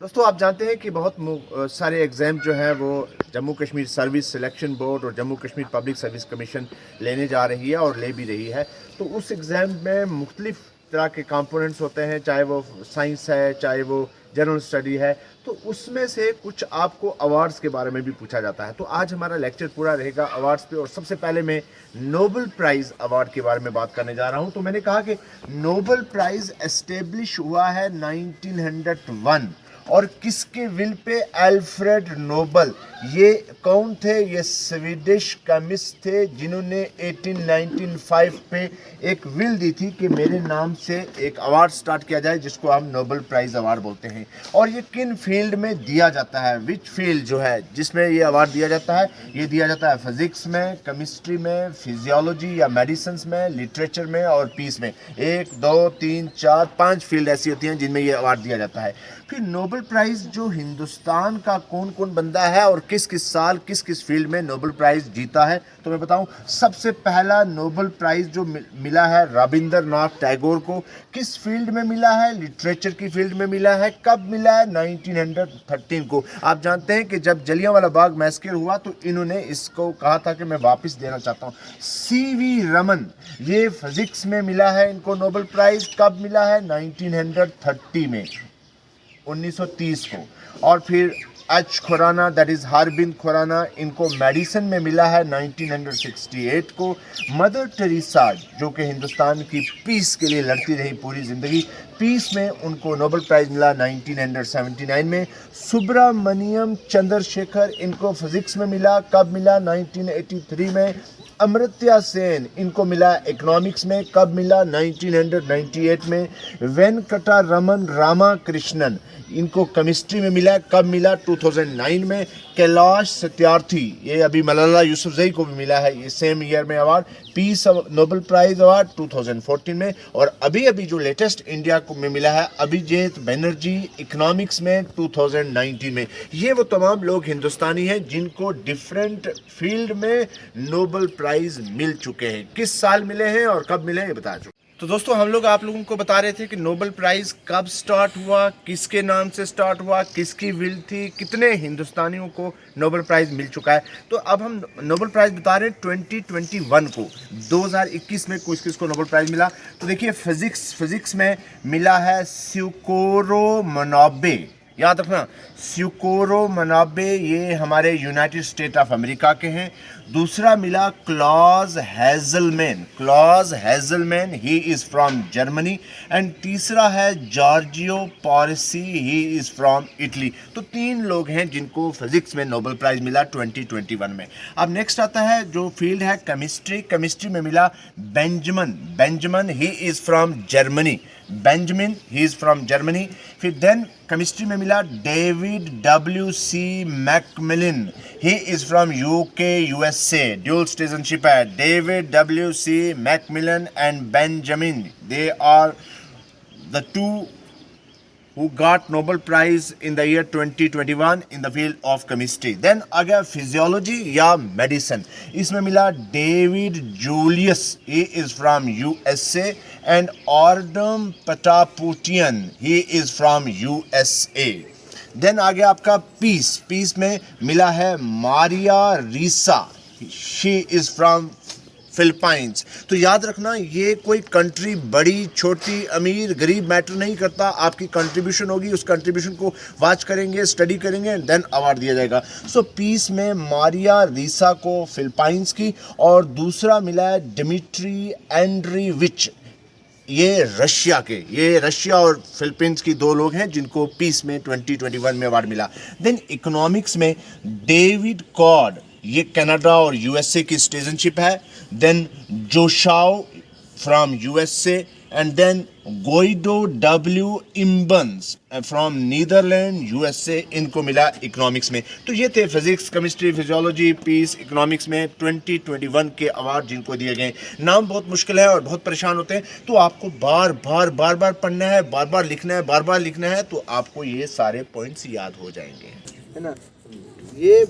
दोस्तों आप जानते हैं कि बहुत सारे एग्ज़ाम जो हैं वो Jammu Kashmir service selection board और Jammu Kashmir public service commission लेने जा रही है और ले भी रही है। तो उस एग्ज़ाम में मुख्तलिफ़ तरह के कंपोनेंट्स होते हैं, चाहे वो साइंस है, चाहे वो जनरल स्टडी है। तो उसमें से कुछ आपको अवार्ड्स के बारे में भी पूछा जाता है। तो आज हमारा लेक्चर पूरा रहेगा अवार्ड्स पे, और सबसे पहले मैं नोबेल प्राइज़ अवार्ड के बारे में बात करने जा रहा हूँ। तो मैंने कहा कि नोबेल प्राइज़ एस्टेब्लिश हुआ है 1901, और किसके विल पे? Alfred Nobel. ये कौन थे? ये स्वीडिश केमिस्ट थे जिन्होंने 1895 पे एक विल दी थी कि मेरे नाम से एक अवार्ड स्टार्ट किया जाए जिसको हम नोबेल प्राइज़ अवार्ड बोलते हैं। और ये किन फील्ड में दिया जाता है? विच फील्ड जो है जिसमें ये अवार्ड दिया जाता है? ये दिया जाता है फिजिक्स में, केमिस्ट्री में, फिजियोलॉजी या मेडिसिन में, लिटरेचर में और पीस में। 1 2 3 4 5 फील्ड ऐसी होती हैं जिनमें ये अवार्ड दिया जाता है। फिर नोबेल प्राइज़ जो हिंदुस्तान का कौन कौन बंदा है और किस किस साल किस किस फील्ड में नोबेल प्राइज़ जीता है, तो मैं बताऊं। सबसे पहला नोबेल प्राइज़ जो मिला है रविंद्रनाथ टैगोर को। किस फील्ड में मिला है? लिटरेचर की फील्ड में मिला है। कब मिला है? 1913 को। आप जानते हैं कि जब जलियांवाला बाग मैसेकर हुआ तो इन्होंने इसको कहा था कि मैं वापस देना चाहता हूँ। सीवी रमन, ये फिजिक्स में मिला है इनको नोबेल प्राइज़। कब मिला है? 1930 में, 1930 को। और फिर H Khurana, that is Harbind Khurana, इनको मेडिसिन में मिला है 1968 को। मदर टेरेसा जो कि हिंदुस्तान की पीस के लिए लड़ती रही पूरी ज़िंदगी, पीस में उनको नोबेल प्राइज़ मिला 1979 में। सुब्रमण्यम चंद्रशेखर, इनको फिज़िक्स में मिला। कब मिला? 1983 में। अमर्त्य सेन, इनको मिला इकोनॉमिक्स में। कब मिला? 1998 में। वेंकटरमन रामाकृष्णन, इनको केमिस्ट्री में मिला। कब मिला? 2009 में। कैलाश सत्यार्थी, ये अभी मलाला यूसुफजई को भी मिला है ये सेम ईयर में award, peace Nobel prize award 2014 में। और अभी अभी जो लेटेस्ट इंडिया को में मिला है अभिजीत बनर्जी, इकोनॉमिक्स में 2019 में। ये वो तमाम लोग हिंदुस्तानी हैं जिनको डिफरेंट फील्ड में नोबेल प्राइज़ मिल चुके हैं। किस साल मिले हैं और कब मिले हैं ये बता चुके। तो दोस्तों हम लोग आप लोगों को बता रहे थे कि नोबेल प्राइज़ कब स्टार्ट हुआ, किसके नाम से स्टार्ट हुआ, किसकी विल थी, कितने हिंदुस्तानियों को नोबेल प्राइज़ मिल चुका है। तो अब हम नोबेल प्राइज़ बता रहे हैं 2021 को, 2021 में किस किस को नोबेल प्राइज़ मिला। तो देखिए फिज़िक्स में मिला है स्यूकोरो मनाबे, याद रखना स्यूकोरो मनाबे, ये हमारे यूनाइटेड स्टेट ऑफ अमेरिका के हैं। दूसरा मिला Klaus Hasselmann, he is from Germany. And तीसरा है Giorgio Parisi, he is from Italy. तो 3 लोग हैं जिनको फिजिक्स में नोबेल प्राइज़ मिला 2021 में। अब नेक्स्ट आता है जो फील्ड है केमिस्ट्री में मिला Benjamin, he is from Germany. He is from Germany. फिर देन केमिस्ट्री में मिला David WC MacMillan, he is from USA, dual citizenship है। David WC MacMillan and Benjamin, they are the two who got Nobel Prize in the year 2021 in the field of chemistry. Then आ गया physiology या medicine, इसमें मिला David Julius, he is from USA, and Ardem Patapoutian, he is from USA. Then आ गया आपका peace में मिला है Maria Ressa, she is from Philippines. तो याद रखना ये कोई कंट्री बड़ी छोटी अमीर गरीब मैटर नहीं करता, आपकी कंट्रीब्यूशन होगी, उस कंट्रीब्यूशन को वॉच करेंगे, स्टडी करेंगे, देन अवार्ड दिया जाएगा। सो पीस में मारिया रीसा को फिलिपाइंस की, और दूसरा मिला है डिमिट्री एंड्रीविच, ये रशिया और फिलीपींस की 2 लोग हैं जिनको पीस में 2021 में अवार्ड मिला। देन इकोनॉमिक्स में डेविड कॉड, ये कनाडा और USA की सिटीजनशिप है। Then Joshua from USA, and then Guido W Imbens from Netherland USA, इनको मिला इकोनॉमिक्स में। तो ये थे physics, chemistry, physiology, peace, economics में 2021 के अवार्ड जिनको दिए गए। नाम बहुत मुश्किल है और बहुत परेशान होते हैं, तो आपको बार बार पढ़ना है, बार बार लिखना है, तो आपको ये सारे पॉइंट्स याद हो जाएंगे, है ना। ये